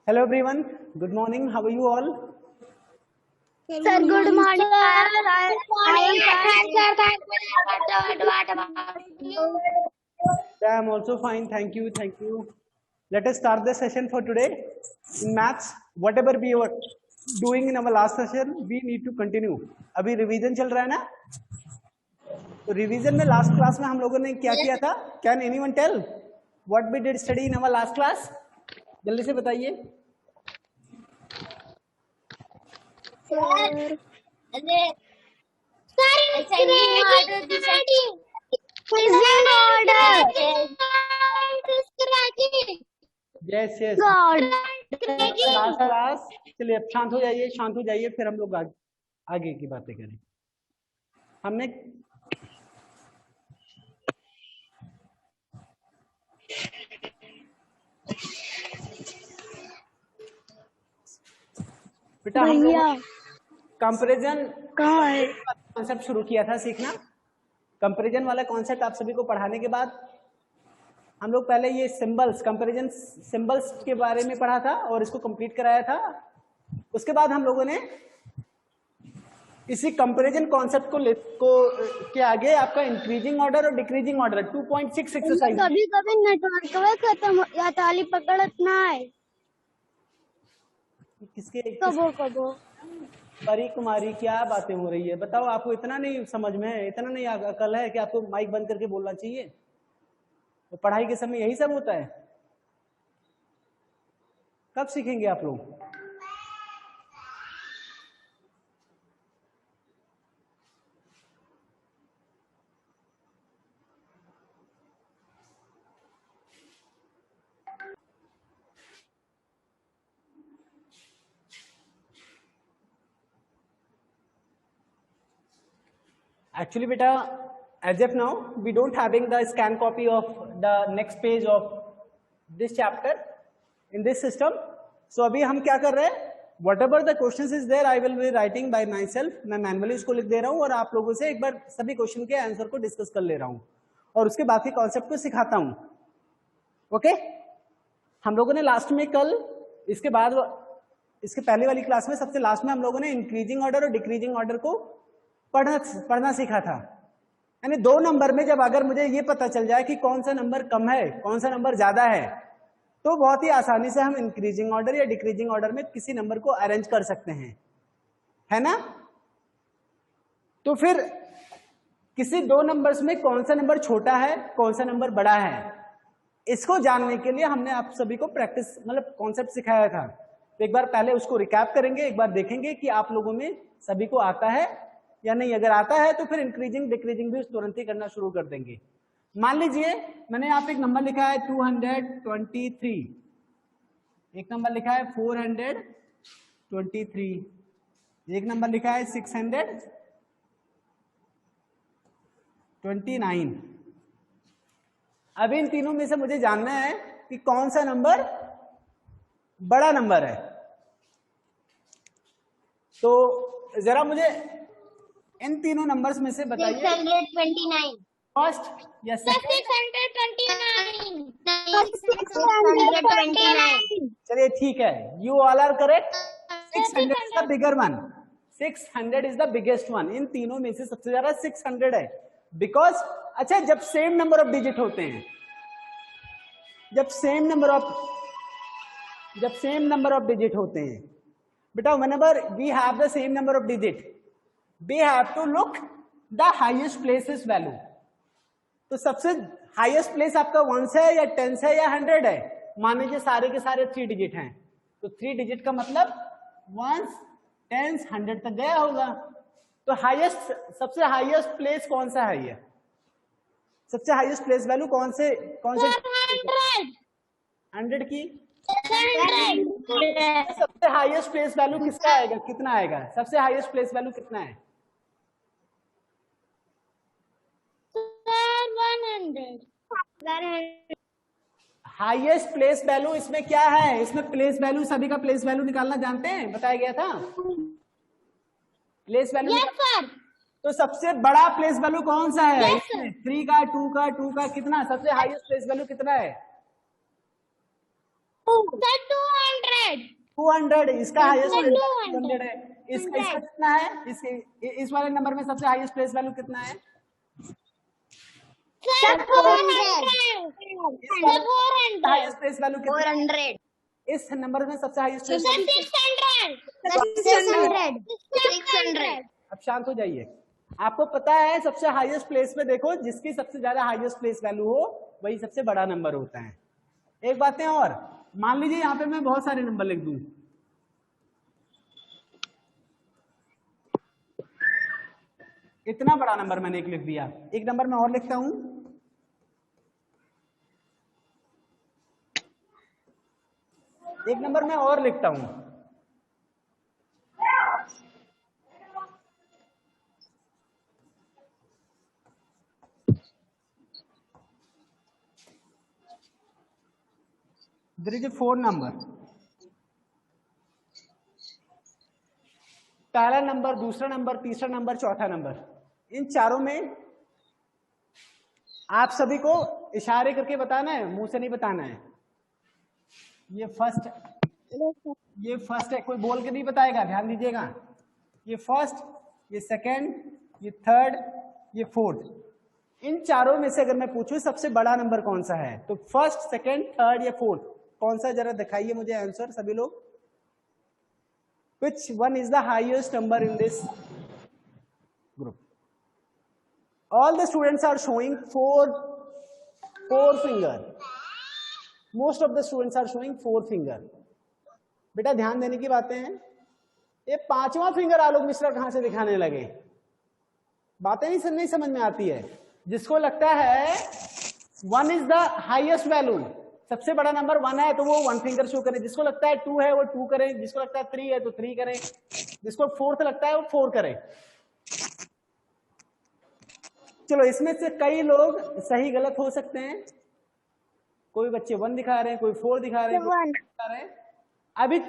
Hello everyone, good morning, how are you all? Sir, good morning. I am fine, sir. What about you? I am also fine, thank you. Let us start the session for today. In maths, whatever we were doing in our last session, we need to continue. अभी revision चल रहा है ना? तो revision में last class में हम लोगों ने क्या किया था? Can anyone tell what we did study in our last class? जल्दी से बताइए. Sir, ascending order, descending order. Yes. Last class. चलिए अब शांत हो जाइए, फिर हम लोग आगे की बातें करें. हमने बेटा हम लोग कंपैरिजन कॉन्सेप्ट शुरू किया था सीखना. कंपैरिजन वाला कॉन्सेप्ट आप सभी को पढ़ाने के बाद हम लोग पहले ये सिंबल्स, कंपैरिजन सिंबल्स के बारे में पढ़ा था और इसको कंप्लीट कराया था. उसके बाद हम लोगों ने इसी कंपैरिजन कॉन्सेप्ट को के आगे आपका इंक्रीजिंग ऑर्डर और डिक्रीजिंग ऑर्डर 2.6 एक्सरसाइज. कभी कभी नेटवर्क खत्म या ताली पकड़त ना है. कबो परी कुमारी क्या बातें हो रही है? बताओ, आपको इतना नहीं समझ में है, इतना नहीं अकल है कि आपको माइक बंद करके बोलना चाहिए? तो पढ़ाई के समय यही सब होता है. कब सीखेंगे आप लोग? Actually, beta, as of now, we don't having the scan copy of the next page of this chapter in this system. So अभी हम क्या कर रहे हैं? Whatever the questions is there, I will be writing by myself. मैं manually इसको लिख दे रहा हूँ और आप लोगों से एक बार सभी क्वेश्चन के आंसर को डिस्कस कर ले रहा हूँ और उसके बाकी कॉन्सेप्ट को सिखाता हूँ. ओके? हम लोगों ने लास्ट में कल, इसके बाद इसके पहले वाली क्लास में सबसे लास्ट में हम लोगों ने इंक्रीजिंग ऑर्डर और डिक्रीजिंग ऑर्डर को पढ़ना सीखा था. यानी दो नंबर में जब अगर मुझे ये पता चल जाए कि कौन सा नंबर कम है, कौन सा नंबर ज्यादा है, तो बहुत ही आसानी से हम इंक्रीजिंग ऑर्डर या डिक्रीजिंग ऑर्डर में किसी नंबर को अरेंज कर सकते हैं, है ना? तो फिर किसी दो नंबर्स में कौन सा नंबर छोटा है, कौन सा नंबर बड़ा है, इसको जानने के लिए हमने आप सभी को प्रैक्टिस मतलब कॉन्सेप्ट सिखाया था. तो एक बार पहले उसको रिकैप करेंगे, एक बार देखेंगे कि आप लोगों में सभी को आता है या नहीं. अगर आता है तो फिर इंक्रीजिंग डिक्रीजिंग भी तुरंत ही करना शुरू कर देंगे. मान लीजिए मैंने यहाँ पे एक नंबर लिखा है 223, एक नंबर लिखा है 423, एक नंबर लिखा है 629. अभी इन तीनों में से मुझे जानना है कि कौन सा नंबर बड़ा नंबर है. तो जरा मुझे इन तीनों नंबर्स में से बताइए. 629. फर्स्ट या सेकंड? 629. चलिए ठीक है, you all are correct. 600 is the bigger one. 600 is the biggest one. इन तीनों में से सबसे ज्यादा 600 है. बिकॉज अच्छा, जब सेम नंबर ऑफ डिजिट होते हैं, जब सेम नंबर ऑफ डिजिट होते हैं बेटा, whenever we have the same number of digit, we have to look the highest places value. तो सबसे हाईएस्ट प्लेस आपका 1 है या 10 है या 100 है. मान लीजिए सारे के सारे 3 डिजिट हैं, तो 3 डिजिट का मतलब 1, 10, 100 तक गया होगा. तो हाईएस्ट, सबसे हाईएस्ट प्लेस कौन सा है? ये सबसे हाईएस्ट प्लेस वैल्यू कौन से 100 की सबसे हाईएस्ट प्लेस वैल्यू किसका आएगा? कितना आएगा? सबसे हाईएस्ट प्लेस वैल्यू कितना है? 100. हाईएस्ट प्लेस वैल्यू इसमें क्या है? इसमें प्लेस वैल्यू, सभी का प्लेस वैल्यू निकालना जानते हैं, बताया गया था प्लेस वैल्यू. तो सबसे बड़ा प्लेस वैल्यू कौन सा है? 3 का, 2 का, कितना? सबसे हाईएस्ट प्लेस वैल्यू कितना है? 200, इसका हाईएस्ट 200 है। इसका कितना है? इस वाले नंबर में सबसे हाईएस्ट प्लेस वैल्यू कितना है? 400। हाईएस्ट प्लेस वैल्यू कितना है? 400। इस नंबर में सबसे हाईएस्ट प्लेस 600। अब शांत हो जाइए। आपको पता है सबसे हाईएस्ट प्लेस पे देखो, जिसकी सबसे ज्यादा हाईएस्ट प्लेस वैल्यू हो वही सबसे बड़ा नंबर होता है। एक बात है और, मान लीजिए यहाँ पे मैं बहुत सारे नंबर लिख दूं, इतना बड़ा नंबर मैंने एक लिख दिया। एक नंबर मैं और लिखता हूं, एक नंबर मैं और लिखता हूं। There is a 4 नंबर, पहला नंबर, दूसरा नंबर, तीसरा नंबर, चौथा नंबर। इन चारों में आप सभी को इशारे करके बताना है, मुंह से नहीं बताना है। ये फर्स्ट है, कोई बोल के नहीं बताएगा, ध्यान दीजिएगा। ये फर्स्ट, ये सेकंड, ये थर्ड, ये फोर्थ। इन चारों में से अगर मैं पूछूं सबसे बड़ा नंबर कौन सा है, तो फर्स्ट, सेकंड, थर्ड या फोर्थ कौन सा, जरा दिखाइए मुझे आंसर सभी लोग। Which one is the highest number in this group? All the students are showing four finger. Most of the students are showing 4 finger. बेटा ध्यान देने की बातें हैं। ये 5वां फिंगर आलोक मिश्रा कहां से दिखाने लगे? बातें नहीं समझ में आती है। जिसको लगता है 1 is the highest value, सबसे बड़ा नंबर 1 है तो वो 1 फिंगर शो करें। जिसको लगता है 2 है वो 2 करें, जिसको लगता है 3 है तो 3 करें, जिसको 4th लगता है वो 4 करें। चलो इसमें से कई लोग सही गलत हो सकते हैं। कोई बच्चे 1 दिखा रहे हैं, कोई 4 दिखा रहे हैं, कोई 2 दिखा रहे हैं। अभी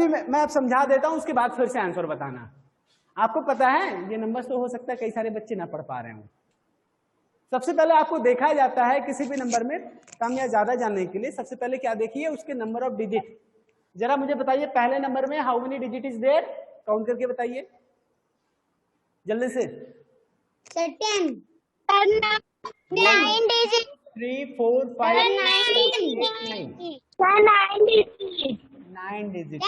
मैं अब समझा देता हूं, उसके बाद फिर से आंसर बताना। आपको पता है ये नंबर्स तो हो सकता है कई सारे बच्चे ना पढ़ पा रहे हों। सबसे पहले आपको देखा जाता है किसी भी नंबर में कम या ज्यादा जानने के लिए, सबसे पहले क्या देखिए, उसके नंबर ऑफ डिजिट। जरा मुझे बताइए पहले नंबर में how many digit is there, count करके बताइए जल्दी से। 10 9 digit 3 4 5 9 digit.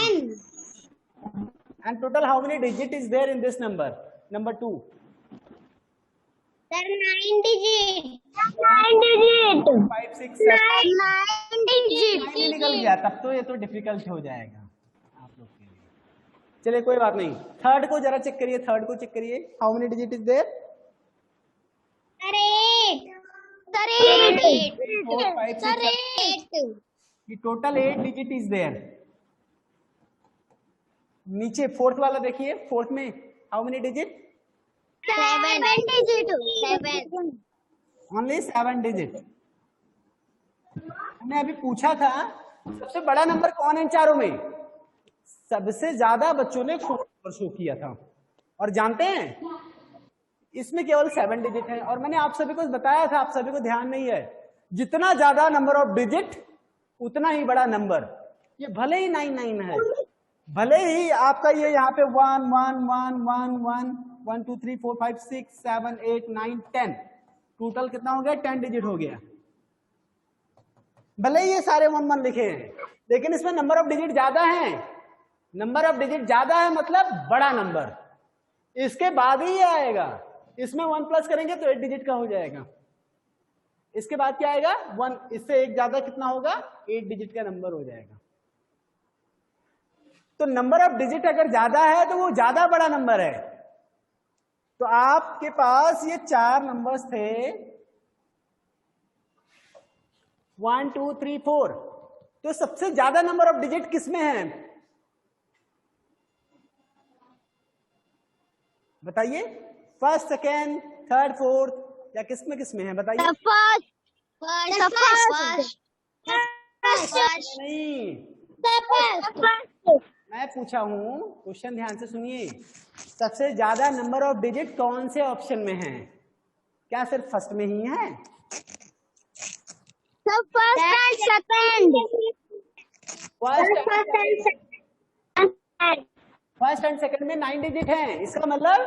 And total how many digit is there in this number? Number 2 9 digit 5 6 7 9 digit निकल गया, तब तो ये तो डिफिकल्ट हो जाएगा आप लोग के लिए। चलिए कोई बात नहीं। थर्ड को जरा चेक करिए, थर्ड को चेक करिए, how many digit is there? 8 ये टोटल 8 डिजिट इज देयर। नीचे फोर्थ वाला देखिए, फोर्थ में how many digit? 7 digit 7 only 7 digit. हमने अभी पूछा था सबसे बड़ा नंबर कौन है इन चारों में? सबसे ज्यादा बच्चों ने 4 नंबर शो किया था। और जानते हैं इसमें केवल 7 डिजिट है। और मैंने आप सभी को बताया था, आप सभी को ध्यान नहीं है, जितना ज्यादा नंबर ऑफ डिजिट उतना ही बड़ा नंबर। ये भले ही 99 है, भले ही आपका ये यहाँ पे 1 1 1 1 1 1 2 3 4 5 6 7 8 9 10, टोटल कितना हो गया? 10 डिजिट हो गया। भले ही ये सारे 1 1 लिखे हैं, लेकिन इसमें नंबर ऑफ डिजिट ज्यादा है। नंबर ऑफ डिजिट ज्यादा है मतलब बड़ा नंबर। इसके बाद ही ये आएगा। इसमें 1 प्लस करेंगे तो 8 डिजिट का हो जाएगा। इसके बाद क्या आएगा? 1, इससे एक ज्यादा कितना होगा? 8 डिजिट का नंबर हो जाएगा। तो नंबर ऑफ डिजिट अगर ज्यादा है तो वो ज्यादा बड़ा नंबर है। तो आपके पास ये 4 नंबर्स थे 1 2 3 4। तो सबसे ज्यादा नंबर ऑफ डिजिट किसमें है बताइए? फर्स्ट, सेकेंड, थर्ड, फोर्थ या किसमें है बताइए? नहीं, मैं पूछा हूं, क्वेश्चन ध्यान से सुनिए। सबसे ज्यादा नंबर ऑफ डिजिट कौन से ऑप्शन में है? क्या सिर्फ फर्स्ट में ही है? फर्स्ट एंड सेकंड में 9 डिजिट हैं, इसका मतलब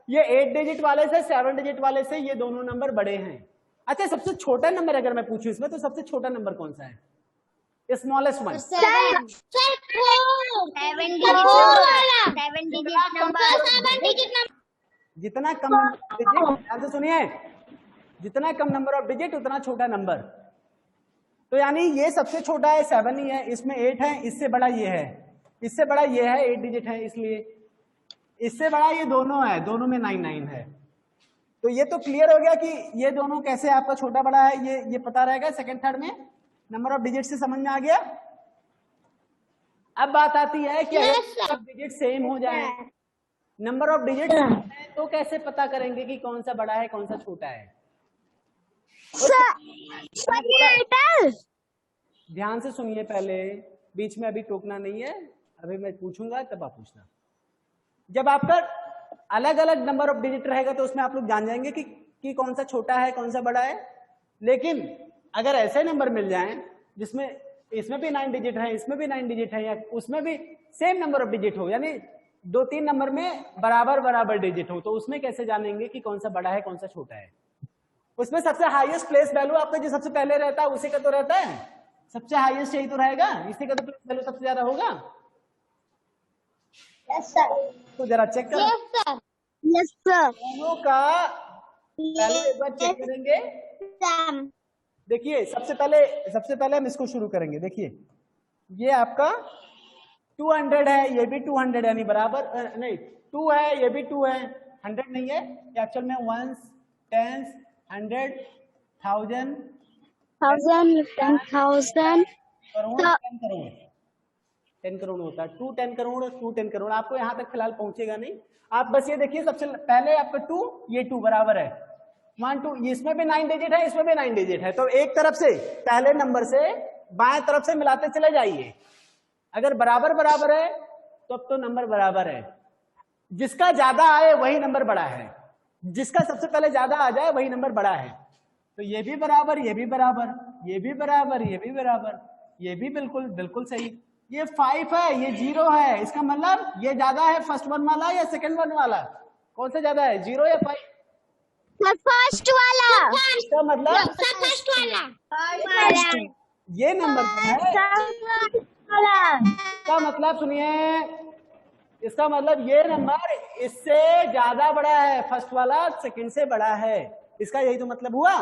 ये 8 डिजिट वाले से 7 डिजिट वाले से ये दोनों नंबर बड़े हैं। अच्छा, सबसे छोटा नंबर अगर मैं पूछूं इसमें, तो सबसे छोटा नंबर कौन सा है? Smallest one. 7 digit number. जितना कम डिजिट, ध्यान से सुनिए, जितना कम नंबर ऑफ डिजिट उतना छोटा नंबर। तो यानी ये सबसे छोटा है 7 ही है, इसमें 8 है, इससे बड़ा ये है, इससे बड़ा ये है, 8 डिजिट है, इसलिए इससे बड़ा ये दोनों है, दोनों में 9 है। तो ये तो क्लियर हो गया कि ये दोनों कैसे आपका छोटा बड़ा है, ये पता रहेगा सेकंड थर्ड में, नंबर ऑफ डिजिट से समझ में आ गया। अब बात आती है कि अगर डिजिट सेम हो जाए, नंबर ऑफ डिजिट तो कैसे पता करेंगे कि कौन सा बड़ा है कौन सा छोटा है? ध्यान से सुनिए, पहले बीच में अभी टोकना नहीं है, अभी मैं पूछूंगा तब आप पूछना। जब आपका अलग अलग नंबर ऑफ डिजिट रहेगा तो उसमें आप लोग जान जाएंगे कि कौन सा छोटा है कौन सा बड़ा है। लेकिन अगर ऐसे नंबर मिल जाएं जिसमें इसमें भी 9 डिजिट है, इसमें भी 9 डिजिट है, या उसमें भी सेम नंबर ऑफ डिजिट हो, यानी 2-3 नंबर में बराबर बराबर डिजिट हो, तो उसमें कैसे जानेंगे कि कौन सा बड़ा है कौन सा छोटा है? उसमें सबसे हाईएस्ट प्लेस वैल्यू आपका जो सबसे पहले रहता है उसी का तो रहता है, सबसे हाईएस्ट यही तो रहेगा, इसी का तो प्लेस वैल्यू सबसे ज्यादा होगा। Yes sir. तो जरा चेक करो। Yes sir. Yes sir. दोनों का पहले एक बार चेक करेंगे। देखिए सबसे पहले हम इसको शुरू करेंगे। देखिए ये आपका 200 है, ये भी 200 है, नहीं बराबर नहीं 2 है, ये भी 2 है, 100 नहीं है, एक्चुअल में 1s 10s 100 1000 10,000 10 करोड़ होता है। 2 10 करोड़ 2 10 करोड़। आपको यहां तक फिलहाल पहुंचेगा नहीं, आप बस ये देखिए सबसे पहले आपका 2, ये 2 बराबर है 1 2, इसमें भी 9 डिजिट है, इसमें भी 9 डिजिट है, तो एक तरफ से पहले नंबर से बाएं तरफ से मिलाते चले जाइए। अगर बराबर बराबर है तो अब तो नंबर बराबर है, जिसका ज्यादा आए वही नंबर बड़ा है, जिसका सबसे पहले ज्यादा आ जाए वही नंबर बड़ा है। तो ये भी बराबर, ये भी बराबर, ये भी बराबर, ये भी बराबर, ये भी बिल्कुल बिल्कुल सही। ये 5 है, ये 0 है, इसका मतलब ये ज्यादा है फर्स्ट वन वाला या सेकंड वन वाला? कौन सा ज्यादा है, 0 या 5? फर्स्ट वाला। इसका मतलब फर्स्ट वाला। ये नंबर है, इसका मतलब सुनिए, इसका मतलब ये नंबर इससे ज्यादा बड़ा है, फर्स्ट वाला सेकंड से बड़ा है, इसका यही तो मतलब हुआ।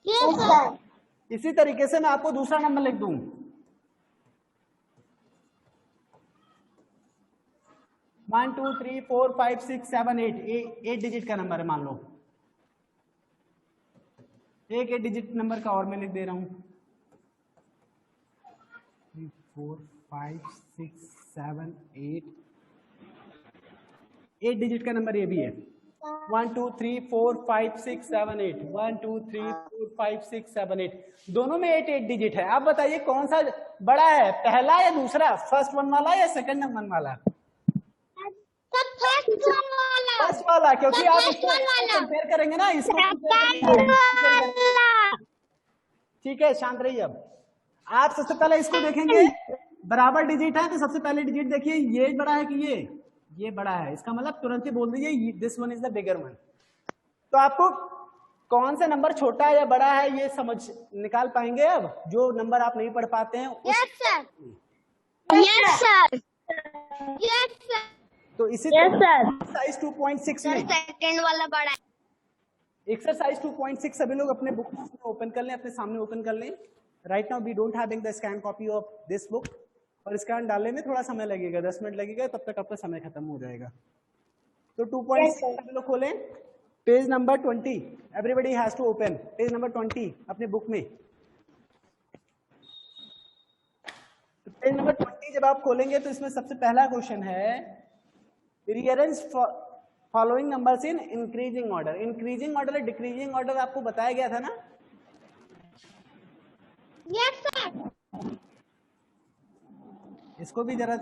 Yes sir. इसी तरीके से मैं आपको दूसरा नंबर लिख दूं, वन 2 3 4 5 6 7 8, 8 डिजिट का नंबर है मान लो, एक 8 डिजिट नंबर का और मैं लिख दे रहा हूं, 3 4 5 6 7 8 डिजिट का नंबर ये भी है, 1 2 3 4 5 6 7 8, 1 2 3 4 5 6 7 8, दोनों में 8 डिजिट है। आप बताइए कौन सा बड़ा है, पहला या दूसरा, फर्स्ट वन वाला या सेकंड वन वाला? फर्स्ट वाला, क्योंकि आप इसको कंपेयर करेंगे ना, इसको ठीक है, शांत रहिए। अब आप सबसे पहले इसको देखेंगे, बराबर डिजिट है तो सबसे पहले डिजिट देखिए, ये बड़ा है कि ये बड़ा है, इसका मतलब तुरंत ही बोल दीजिए this one is the bigger one. तो आपको कौन सा नंबर छोटा है या बड़ा है ये समझ निकाल पाएंगे अब, जो नंबर आप नहीं पढ़ पाते हैं। Yes sir. Yes sir. Yes sir. तो इसी एक्सरसाइज 2.6 में सेकंड वाला बड़ा है। एक्सरसाइज 2.6 सभी लोग अपने बुक में ओपन कर लें, अपने सामने ओपन कर लें। Right now we don't having the scan copy of this book, और स्कैन डालने में थोड़ा समय लगेगा, 10 मिनट लगेगा, तब तक आपका समय खत्म हो जाएगा। तो 2.6 सभी लोग खोलें, page number 20, everybody has to open page number 20 अपने बुक में। तो पेज नंबर 20 जब आप खोलेंगे तो इसमें सबसे पहला क्वेश्चन है, rearrange following numbers in increasing order. Increasing order या डिक्रीजिंग ऑर्डर आपको बताया गया था ना? Yes sir. इसको भी जरा,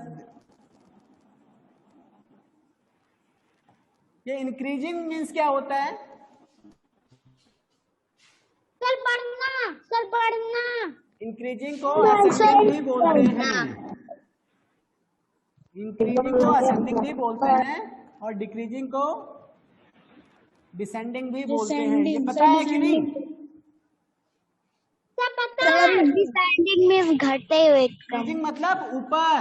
ये इंक्रीजिंग मीन्स क्या होता है? सर बढ़ना। सर बढ़ना। इंक्रीजिंग को असेंडिंग भी बोलते हैं, इंक्रीजिंग को असेंडिंग भी बोलते हैं और डिक्रीजिंग को डिसेंडिंग भी बोलते हैं। ये पता है कि नहीं? डिसेंडिंग में घटते हुए, इंक्रीजिंग मतलब ऊपर,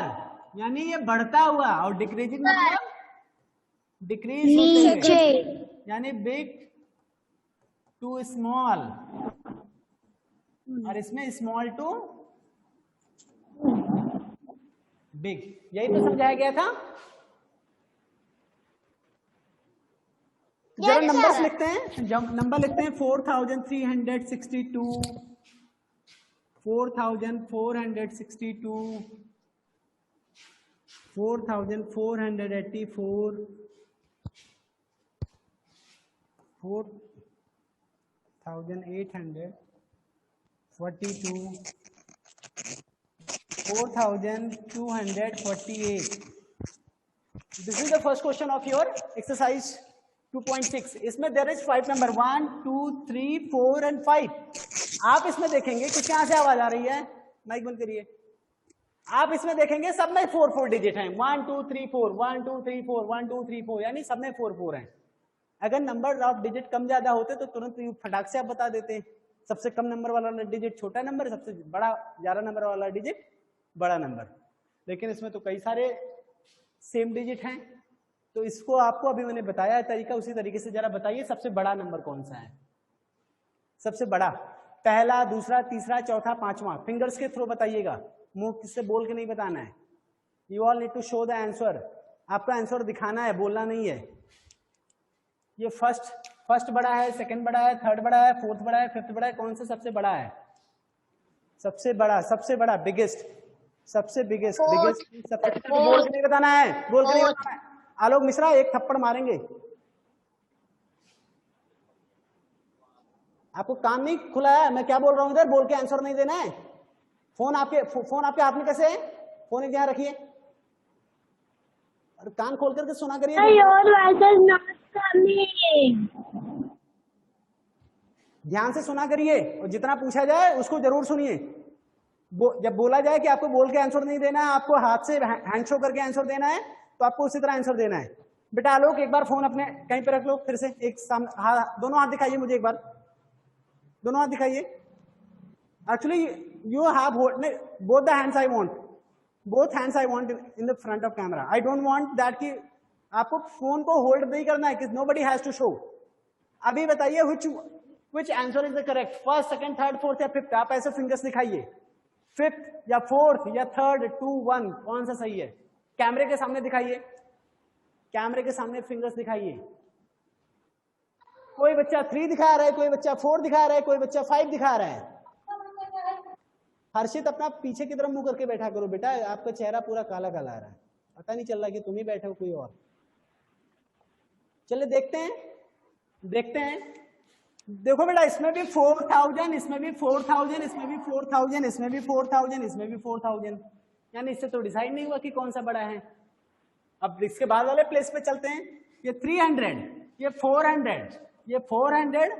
यानी ये बढ़ता हुआ, और डिक्रीजिंग मतलब डिक्रीज होते हुए, यानी बिग टू स्मॉल, और इसमें स्मॉल टू बिग। यही तो समझाया गया था। जरा नंबर्स लिखते हैं, जब नंबर लिखते हैं 4362, 4462, 4484, 4842, 4248. This is the first question of your exercise 2.6. इसमें there is 5 number 1, 2, 3, 4 and 5. आप इसमें देखेंगे कि कहां से आवाज आ रही है, माइक बंद करिए। आप इसमें देखेंगे सब में 4 डिजिट हैं, 1 2 3 4, 1 2 3 4, 1 2 3 4, यानी सब में 4 हैं। अगर नंबर ऑफ डिजिट कम ज्यादा होते तो तुरंत फटाक से आप बता देते, सबसे कम नंबर वाला डिजिट छोटा नंबर, सबसे बड़ा ज्यादा नंबर वाला डिजिट बड़ा नंबर। लेकिन इसमें तो कई सारे सेम डिजिट हैं, तो इसको आपको अभी मैंने बताया है तरीका, उसी तरीके से जरा बताइए सबसे बड़ा नंबर कौन सा है। सबसे बड़ा, पहला, दूसरा, तीसरा, चौथा, पांचवा, फिंगर्स के थ्रू बताइएगा, मुंह किससे बोल के नहीं बताना है। You all need to show the answer, आपका आंसर दिखाना है, बोलना नहीं है। ये फर्स्ट बड़ा है, सेकंड बड़ा है, थर्ड बड़ा है, फोर्थ बड़ा है, फिफ्थ बड़ा है, कौन सा सबसे बड़ा है? सबसे बड़ा बिगेस्ट, सबसे बिगेस्ट, बोल के नहीं बताना है, बोल के नहीं बताना है। आलोक मिश्रा एक थप्पड़ मारेंगे, आपको कान नहीं खुला है, मैं क्या बोल रहा हूं इधर, बोल के आंसर नहीं देना है। फोन आपके हाथ में कैसे है? फोन एक ध्यान रखिए और कान खोल करके सुना करिए। ध्यान से सुना करिए और जितना पूछा जाए उसको जरूर सुनिए। जब बोला जाए कि आपको बोल के आंसर नहीं देना है, आपको हाथ से हैंड शो करके आंसर देना है, तो आपको उसी तरह आंसर देना है। बेटा आलोक एक बार फोन अपने कहीं पे रख लो, फिर से एक सामने, दोनों हाथ दिखाइए मुझे एक बार, दोनों हाथ दिखाइए। Actually you have both the hands, I want both hands I want in the front of camera. I don't want that कि आपको फोन को होल्ड नहीं करना है, कि nobody has to show। अभी बताइए which answer is the correct, first, second, third, fourth या फिफ्थ? आप ऐसे फिंगर्स दिखाइए, फिफ्थ या फोर्थ या थर्ड, 2, 1, कौन सा सही है? कैमरे के सामने दिखाइए, कैमरे के सामने फिंगर्स दिखाइए। कोई बच्चा 3 दिखा रहा है, कोई बच्चा 4 दिखा रहा है, कोई बच्चा 5 दिखा रहा है। हर्षित अपना पीछे की तरफ मुंह करके बैठा करो बेटा, आपका चेहरा पूरा काला काला आ रहा है, पता नहीं चल रहा कि तुम ही बैठे हो कोई और। चलिए देखते हैं, देखो बेटा, इसमें भी 4000, इसमें भी 4000, इसमें भी 4000, इसमें भी 4000, इसमें भी 4000, यानी इससे तो डिसाइड नहीं हुआ कि कौन सा बड़ा है। अब इसके बाद वाले प्लेस पे चलते हैं। ये 300, ये 400, ये 400,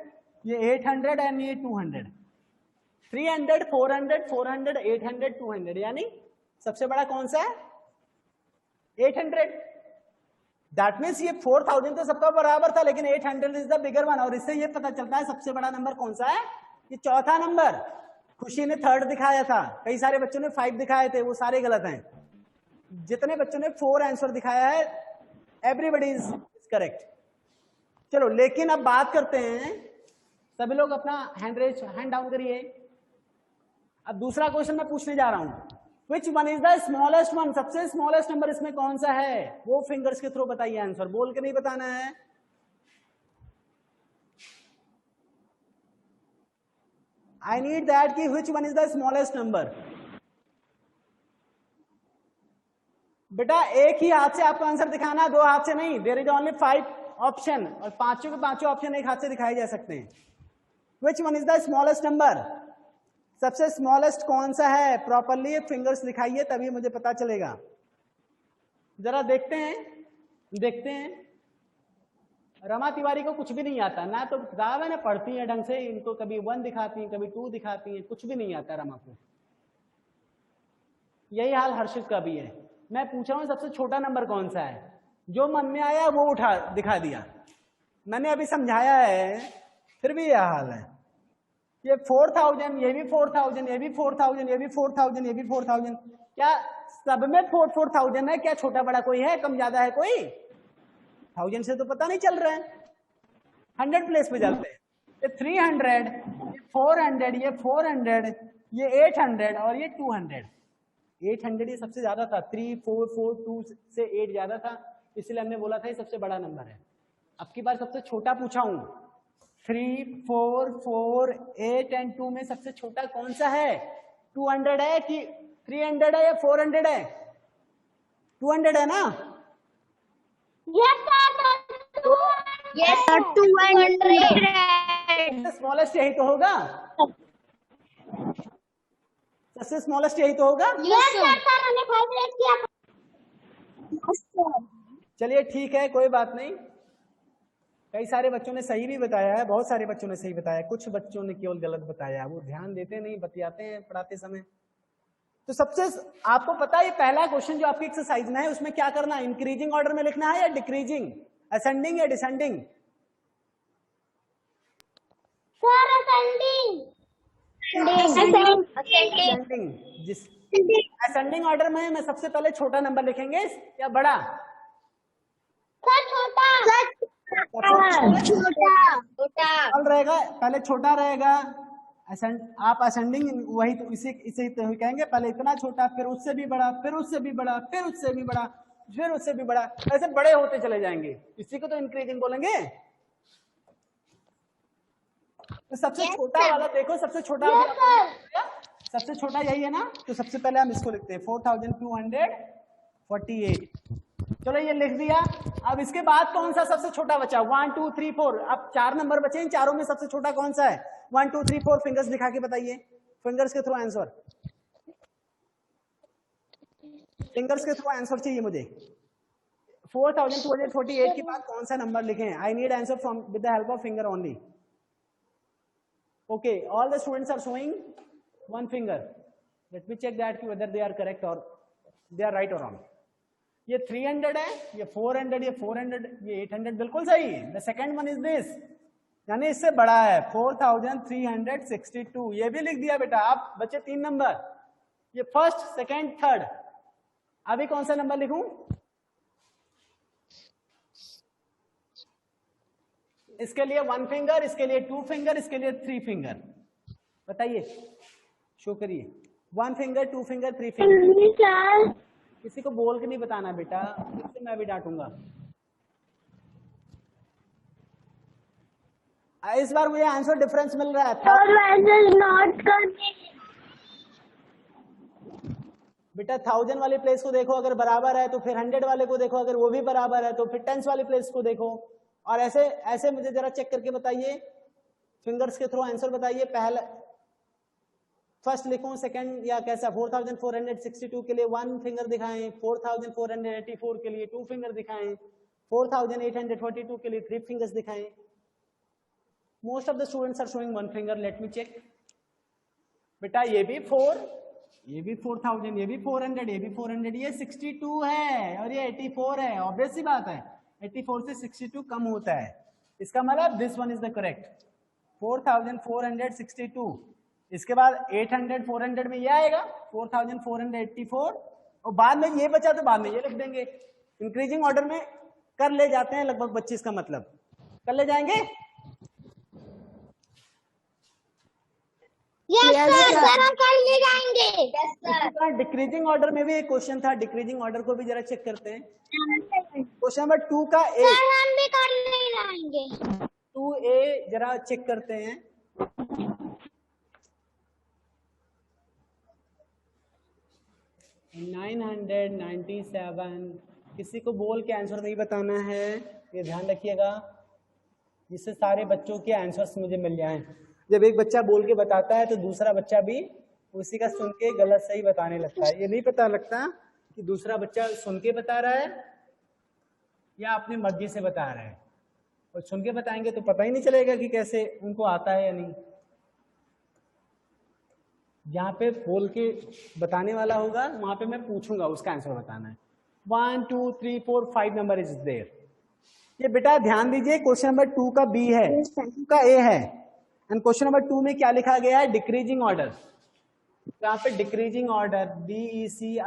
ये 800 एंड ये 200। 300, 400, 400, 800, 200, यानी सबसे बड़ा कौन सा है? 800। दैट मीन्स ये 4000 तो सबका बराबर था, लेकिन 800 इज द बिगर वन। और इससे ये पता चलता है सबसे बड़ा नंबर कौन सा है? ये चौथा नंबर। खुशी ने 3rd दिखाया था, कई सारे बच्चों ने 5 दिखाए थे, वो सारे गलत हैं। जितने बच्चों ने 4 आंसर दिखाया है, एवरीबडी इज करेक्ट। चलो, लेकिन अब बात करते हैं, सभी लोग अपना हैंड डाउन करिए। अब दूसरा क्वेश्चन मैं पूछने जा रहा हूं, which one is the smallest one? सबसे स्मॉलेस्ट नंबर इसमें कौन सा है? वो फिंगर्स के थ्रू बताइए आंसर, बोल के नहीं बताना है। आई नीड दैट कि which one is the smallest number. बेटा एक ही हाथ से आपको आंसर दिखाना, 2 हाथ से नहीं। देयर इज ओनली 5 ऑप्शन और पांचों के पांचों ऑप्शन एक हाथ से दिखाए जा सकते हैं। Which one is the smallest number? सबसे स्मॉलेस्ट कौन सा है? प्रॉपरली फिंगर्स दिखाइए, तभी मुझे पता चलेगा। जरा देखते हैं। रमा तिवारी को कुछ भी नहीं आता, ना तो किताब है ना पढ़ती है ढंग से, इनको कभी 1 दिखाती है, कभी 2 दिखाती है, कुछ भी नहीं आता रमा को। यही हाल हर्षित का भी है। मैं पूछ रहा हूँ सबसे छोटा नंबर कौन सा है, जो मन में आया वो उठा दिखा दिया। मैंने अभी समझाया है फिर भी यह हाल है। ये 4000, ये भी 4000, ये भी 4000, ये भी 4000, ये भी 4000। क्या सब में 4000 है? क्या छोटा बड़ा कोई है, कम ज्यादा है कोई? 1000 से तो पता नहीं चल रहा है। 100 प्लेस पे चलते हैं। ये 300, ये 400, ये 400, ये 800 और ये 200। 800 ये सबसे ज्यादा था, 3 4 4 2 से 8 ज्यादा था, इसलिए हमने बोला था ये सबसे बड़ा नंबर है। अब की बार सबसे छोटा पूछा हूं, 3 4 4 8 एंड 2 में सबसे छोटा कौन सा है? 200 है कि 300 है या 400 है? 200 है ना? Yes, sir. 200. स्मॉलेस्ट यही तो होगा, सबसे स्मॉलेस्ट यही तो होगा। Yes, sir. हमने calculate किया। Yes, sir. चलिए ठीक है, कोई बात नहीं। कई सारे बच्चों ने सही भी बताया है, बहुत सारे बच्चों ने सही बताया, कुछ बच्चों ने केवल गलत बताया, वो ध्यान देते नहीं, बतियाते हैं पढ़ाते समय। तो सबसे आपको पता है ये पहला क्वेश्चन जो आपकी एक्सरसाइज में है उसमें क्या करना है? इंक्रीजिंग ऑर्डर में लिखना है या डिक्रीजिंग, असेंडिंग या डिसेंडिंग? Sir, ascending. असेंडिंग। जिस असेंडिंग ऑर्डर में मैं सबसे पहले छोटा नंबर लिखेंगे या बड़ा? सर छोटा। छोटा रहेगा, पहले छोटा रहेगा। आप असेंडिंग वही तो इसे तो कहेंगे, पहले इतना छोटा, फिर उससे भी बड़ा, फिर उससे भी बड़ा, फिर उससे भी बड़ा, फिर उससे भी बड़ा, ऐसे बड़े होते चले जाएंगे। इसी को तो इंक्रीजिंग बोलेंगे। तो सबसे छोटा वाला देखो, सबसे छोटा सबसे छोटा यही है ना, तो सबसे पहले हम इसको लिखते हैं 4248। चलो ये लिख दिया। अब इसके बाद कौन सा सबसे छोटा बचा? 1 2 3 4। अब 4 नंबर बचे, इन चारों में सबसे छोटा कौन सा है? 1 2 3 4 फिंगर्स दिखा के बताइए, फिंगर्स के थ्रू आंसर, फिंगर्स के थ्रू आंसर चाहिए मुझे। 4248 के बाद कौन सा नंबर लिखें? आई need answer from with the help of finger only. Okay, all the students are showing one finger. Let me check that whether they are correct or they are right or wrong. ये 300 है, ये 400, ये 400, ये 800 बिल्कुल सही है। The second one is this, यानी इससे बड़ा है 4362। ये भी लिख दिया बेटा। आप बच्चे 3 नंबर, ये फर्स्ट, सेकंड, थर्ड। अभी कौन सा नंबर लिखूं? इसके लिए 1 फिंगर, इसके लिए 2 फिंगर, इसके लिए 3 फिंगर। बताइए, शो करिए। 1 फिंगर, 2 फिंगर, 3 फिंगर। किसी को बोल के नहीं बताना बेटा, इससे मैं भी डांटूंगा। इस बार मुझे आंसर डिफरेंस मिल रहा है। बेटा 1000 वाली प्लेस को देखो, अगर बराबर है तो फिर 100 वाले को देखो, अगर वो भी बराबर है तो फिर 10 वाली प्लेस को देखो। और ऐसे ऐसे मुझे जरा चेक करके बताइए, फिंगर्स के थ्रू आंसर बताइए। पहला फर्स्ट लिखूं, सेकंड या कैसा? 4462 के लिए 1 फिंगर दिखाएं, 4484 के लिए 2 फिंगर दिखाएं, 4842 के लिए 3 फिंगर्स दिखाएं। Most of the students are showing 1 finger. Let me check. बेटा ये भी 4, ये भी 4000, ये भी 400, ये भी 400, ये 62 है और ये 84 है। ऑब्वियस सी बात है, 84 से 62 कम होता है। इसका मतलब this one is the correct, 4462। इसके बाद 800 400 में ये आएगा 4484, और बाद में ये बचा तो बाद में ये लिख देंगे। इंक्रीजिंग ऑर्डर में कर ले जाते हैं लगभग बच्चे, इसका मतलब कर ले जाएंगे। Yes, sir, हम कर ले जाएंगे। Yes, sir. डिक्रीजिंग ऑर्डर में भी एक क्वेश्चन था, डिक्रीजिंग ऑर्डर को भी जरा चेक करते हैं। क्वेश्चन नंबर 2 का ए, सर हम भी कर ले जाएंगे। 2A जरा चेक करते हैं। $997। किसी को बोल के आंसर नहीं बताना है, ये ध्यान रखिएगा, जिससे सारे बच्चों के आंसर्स मुझे मिल जाएं। जब एक बच्चा बोल के बताता है तो दूसरा बच्चा भी उसी का सुन के गलत सही बताने लगता है। ये नहीं पता लगता कि दूसरा बच्चा सुन के बता रहा है या अपनी मर्जी से बता रहा है, और सुन के बताएंगे तो पता ही नहीं चलेगा कि कैसे उनको आता है या नहीं। जहाँ पे बोल के बताने वाला होगा वहां पे मैं पूछूंगा, उसका आंसर बताना है। 1 2 3 4 5 नंबर इज देयर। ये बेटा ध्यान दीजिए, क्वेश्चन नंबर 2 का बी है, 2 का ए है, एंड क्वेश्चन नंबर 2 में क्या लिखा गया है, डिक्रीजिंग ऑर्डर। यहाँ पे decreasing order DECREASING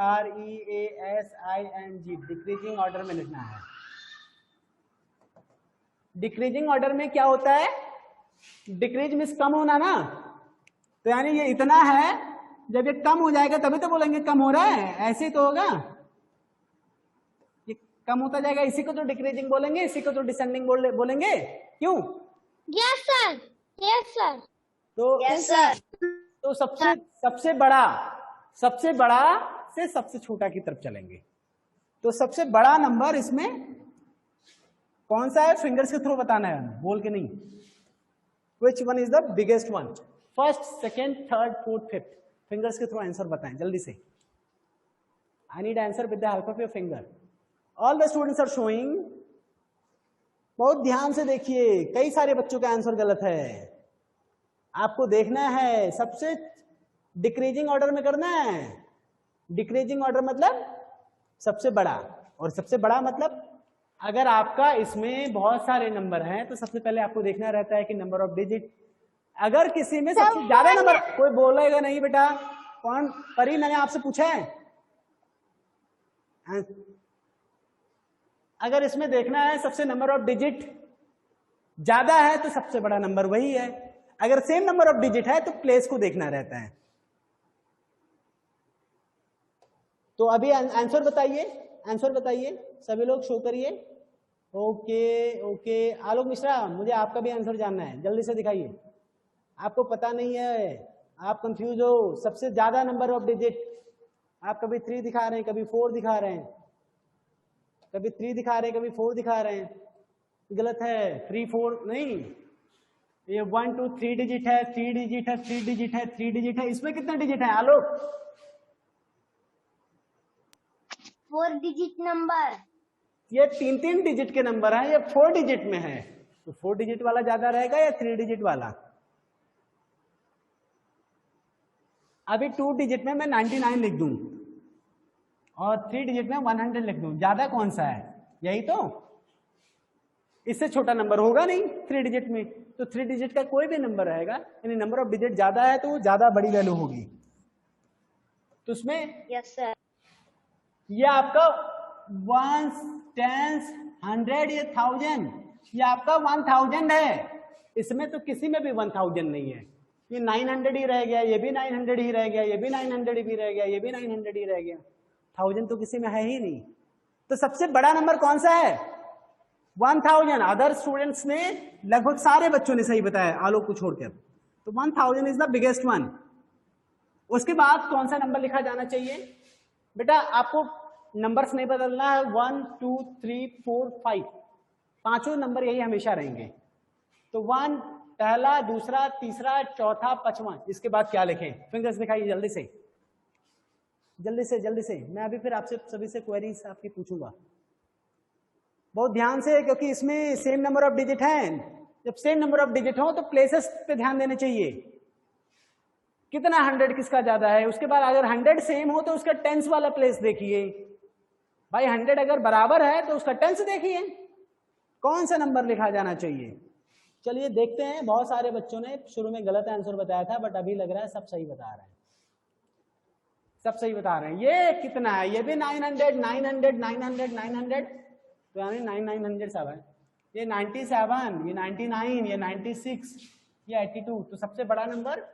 decreasing order में लिखना है। डिक्रीजिंग ऑर्डर में क्या होता है, डिक्रीज मीन्स कम होना ना, तो यानी ये इतना है, जब ये कम हो जाएगा तभी तो बोलेंगे कम हो रहा है, ऐसे ही तो होगा, ये कम होता जाएगा, इसी को तो डिक्रीजिंग बोलेंगे, इसी को तो डिसेंडिंग बोलेंगे। क्यों? यस सर, यस सर, तो यस सर। तो सबसे बड़ा से सबसे छोटा की तरफ चलेंगे। तो सबसे बड़ा नंबर इसमें कौन सा है, फिंगर्स के थ्रू बताना है, बोल के नहीं। Which one is the biggest one? First, second, third, fourth, fifth, fingers के थ्रू आंसर बताएं जल्दी से। I need answer with the help of your finger. All the students are showing, बहुत ध्यान से देखिए, कई सारे बच्चों का आंसर गलत है, आपको देखना है, सबसे डिक्रीजिंग ऑर्डर में करना है। डिक्रीजिंग ऑर्डर मतलब सबसे बड़ा, और सबसे बड़ा मतलब अगर आपका इसमें बहुत सारे नंबर हैं तो सबसे पहले आपको देखना रहता है कि नंबर ऑफ डिजिट, अगर किसी में सबसे ज्यादा नंबर, कोई बोलेगा नहीं बेटा, कौन परी, मैंने आपसे पूछा है, अगर इसमें देखना है सबसे नंबर ऑफ डिजिट ज्यादा है तो सबसे बड़ा नंबर वही है, अगर सेम नंबर ऑफ डिजिट है तो प्लेस को देखना रहता है। तो अभी आंसर बताइए, आंसर बताइए सभी लोग, शो करिए। ओके ओके, आलोक मिश्रा, मुझे आपका भी आंसर जानना है, जल्दी से दिखाइए। आपको पता नहीं है, आप कंफ्यूज हो, सबसे ज्यादा नंबर ऑफ डिजिट, आप कभी 3 दिखा रहे हैं, कभी 4 दिखा रहे हैं, कभी 3 दिखा रहे हैं, कभी 4 दिखा रहे हैं, गलत है। 3 4 नहीं, ये 1 2 3 डिजिट है, 3 डिजिट है, 3 डिजिट है, 3 डिजिट है। इसमें कितने डिजिट है आलोक? 4 डिजिट नंबर। ये 3 डिजिट के नंबर हैं, ये 4 डिजिट में है, तो 4 डिजिट वाला ज्यादा रहेगा या 3 डिजिट वाला? अभी 2 डिजिट में मैं 99 लिख दूं और 3 डिजिट में 100 लिख दूं, ज्यादा कौन सा है? यही तो, इससे छोटा नंबर होगा नहीं 3 डिजिट में, तो 3 डिजिट का कोई भी नंबर रहेगा, यानी नंबर ऑफ डिजिट ज्यादा है तो वो ज्यादा बड़ी वैल्यू होगी। तो उसमें यस सर, ये आपका 1 10 100 ये 1000, ये आपका 1000 है, इसमें तो किसी में भी 1000 नहीं है, ये 900 ही रह गया, ये भी 900 ही रह गया, ये भी 900 भी रह गया, ये भी 900 ही रह गया, 1000 तो किसी में है ही नहीं। तो सबसे बड़ा नंबर कौन सा है? 1000। अदर स्टूडेंट्स ने, लगभग सारे बच्चों ने सही बताया आलोक को छोड़कर, तो 1000 इज द बिगेस्ट वन। उसके बाद कौन सा नंबर लिखा जाना चाहिए? बेटा आपको नंबर्स नहीं बदलना है, 1 2 3 4 5, पांचों नंबर यही हमेशा रहेंगे। तो 1 पहला, दूसरा, तीसरा, चौथा, पांचवा, इसके बाद क्या लिखें? फिंगर्स दिखाइए जल्दी से, जल्दी से, जल्दी से। मैं अभी फिर आपसे सभी से क्वेरीज आपकी पूछूंगा, बहुत ध्यान से, क्योंकि इसमें सेम नंबर ऑफ डिजिट हैं। जब सेम नंबर ऑफ डिजिट हो तो प्लेसेस पे ध्यान देने चाहिए, कितना 100 किसका ज्यादा है। उसके बाद अगर 100 सेम हो तो उसका टेंस वाला प्लेस देखिए, भाई 100 अगर बराबर है तो उसका टेंस देखिए, कौन सा नंबर लिखा जाना चाहिए। चलिए देखते हैं, बहुत सारे बच्चों ने शुरू में गलत आंसर बताया था, बट अभी लग रहा है सब सही बता रहे हैं, सब सही बता रहे हैं। ये कितना है? ये भी 900 900 900 900, तो यानी 900 सब है। ये 97, ये 99, ये 96, ये 82, तो सबसे बड़ा नंबर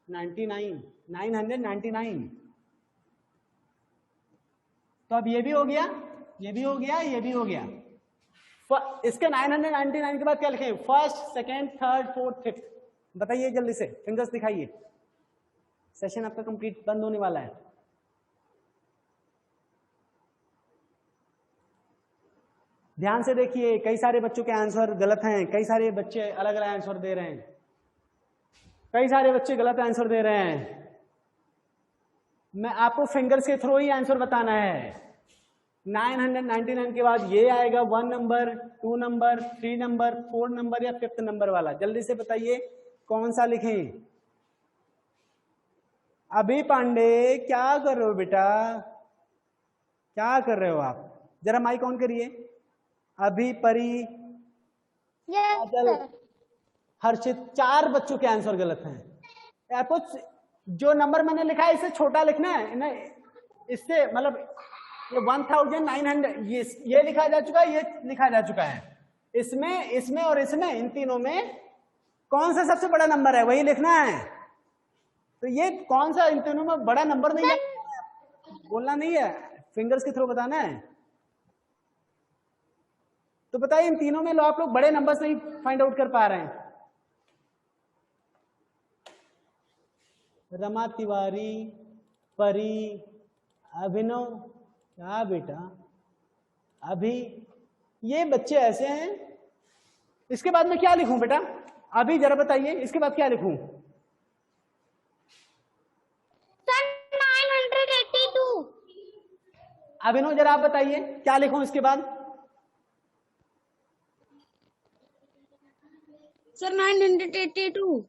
99, 999। तो अब ये भी हो गया, ये भी हो गया, ये भी हो गया। इसके 999 के बाद क्या लिखें? First, second, third, fourth, fifth, बताइए जल्दी से, फिंगर्स दिखाइए। सेशन आपका कंप्लीट बंद होने वाला है। ध्यान से देखिए, कई सारे बच्चों के आंसर गलत हैं, कई सारे बच्चे अलग अलग आंसर दे रहे हैं, कई सारे बच्चे गलत आंसर दे रहे हैं। मैं आपको फिंगर्स के थ्रू ही आंसर बताना है। 999 के बाद ये आएगा 1 नंबर, 2 नंबर, 3 नंबर, 4 नंबर या 5th नंबर वाला। जल्दी से बताइए कौन सा लिखें? अभी पांडे क्या कर रहे हो बेटा, क्या कर रहे हो आप? जरा माइक ऑन करिए। अभी, परी, यस काजल, सर। हर्षित, 4 बच्चों के आंसर गलत हैं। आपको जो नंबर मैंने लिखा है इससे छोटा लिखना है ना, इससे मतलब ये 1900 ये लिखा जा चुका है, ये लिखा जा चुका है। इसमें, इसमें और इसमें, इन तीनों में कौन सा सबसे बड़ा नंबर है वही लिखना है। तो ये कौन सा इन तीनों में बड़ा नंबर नहीं है, बोलना नहीं है, फिंगर्स के थ्रू बताना है। तो बताइए इन तीनों में लो आप लोग बड़े नंबर नहीं फाइंड आउट कर पा रहे हैं। रमा तिवारी, परी, अभिनव, क्या बेटा, अभी, ये बच्चे ऐसे हैं। इसके बाद में क्या लिखूं बेटा, अभी जरा बताइए इसके बाद क्या लिखूं? सर 982। अभिनव जरा आप बताइए क्या लिखूं इसके बाद? सर 982।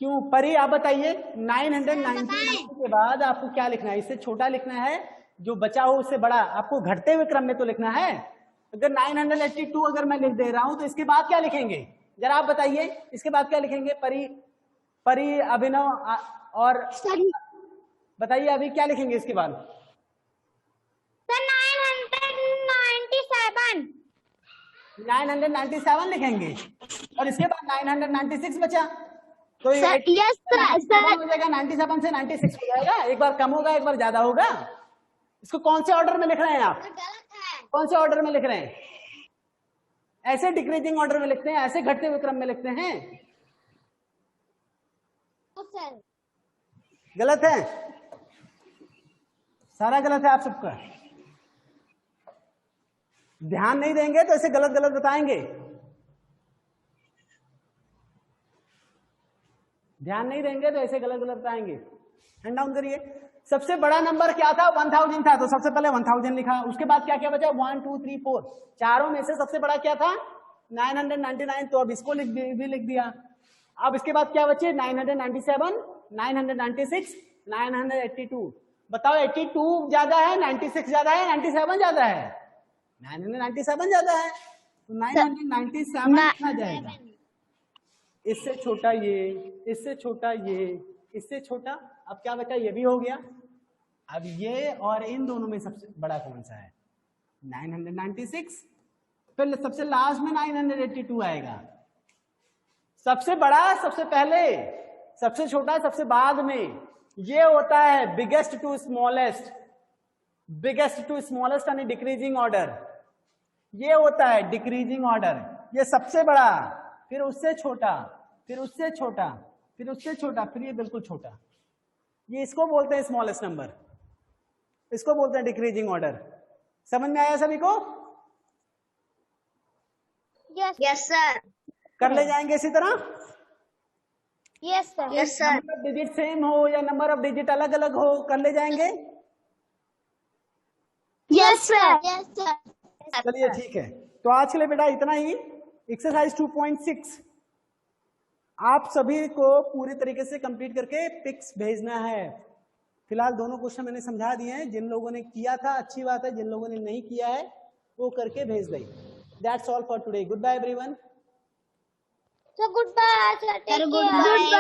क्यों? परी आप बताइए 999 के बाद आपको क्या लिखना है? इससे छोटा लिखना है, जो बचा हो उससे बड़ा, आपको घटते हुए क्रम में तो लिखना है। अगर 982 अगर मैं लिख दे रहा हूं तो इसके बाद क्या लिखेंगे जरा आप बताइए, इसके बाद क्या लिखेंगे? परी, अभिनव और बताइए अभी क्या लिखेंगे इसके बाद? सर 997। 997 लिखेंगे और इसके बाद 996 बचा, तो ये यस सर। हो जाएगा, 97 से 96 हो जाएगा। एक बार कम होगा, एक बार ज्यादा होगा। इसको कौन से ऑर्डर में लिख रहे हैं आप? गलत है। कौन से ऑर्डर में लिख रहे हैं? ऐसे डिक्रीजिंग ऑर्डर में लिखते हैं, ऐसे घटते हुए क्रम में लिखते हैं। सर गलत है, सारा गलत है आप सबका। ध्यान नहीं देंगे तो ऐसे गलत गलत बताएंगे। ध्यान नहीं देंगे तो ऐसे गलत गलत बताएंगे। हैंड डाउन करिए। सबसे बड़ा नंबर क्या था? 1000 था, तो सबसे पहले 1000 लिखा। उसके बाद क्या क्या बचा? 1 2 3 4। चारों में से सबसे बड़ा क्या था? 999, तो अब इसको भी लिख दिया। अब इसके बाद क्या बचे? 997, 996, 982। बताओ 82 ज्यादा है, 96 ज्यादा है, 97 ज्यादा है? 997 ज्यादा है, तो 997 लिखा जाएगा। इससे छोटा ये, इससे छोटा ये, इससे छोटा, अब क्या बचा? ये भी हो गया। अब ये और इन दोनों में सबसे बड़ा कौन सा है? 996। फिर सबसे लास्ट में 982 आएगा। सबसे बड़ा सबसे पहले, सबसे छोटा सबसे बाद में। ये होता है biggest to smallest, biggest to smallest यानी डिक्रीजिंग ऑर्डर। ये होता है डिक्रीजिंग ऑर्डर। ये सबसे बड़ा, फिर उससे छोटा, फिर उससे छोटा, फिर उससे छोटा, फिर ये बिल्कुल छोटा। ये इसको बोलते हैं स्मॉलेस्ट नंबर, इसको बोलते हैं डिक्रीजिंग ऑर्डर। समझ में आया सभी को? Yes sir. कर ले जाएंगे इसी तरह। Yes sir. Yes sir. Number of digit same हो या नंबर ऑफ डिजिट अलग अलग हो, कर ले जाएंगे। Yes sir. Yes sir. चलिए ठीक है, तो आज के लिए बेटा इतना ही। एक्सरसाइज 2.6 आप सभी को पूरी तरीके से कंप्लीट करके पिक्स भेजना है। फिलहाल दोनों क्वेश्चन मैंने समझा दिए हैं। जिन लोगों ने किया था अच्छी बात है, जिन लोगों ने नहीं किया है वो करके भेज दें। That's all for today. Good bye everyone. Sir good bye. Sir good bye.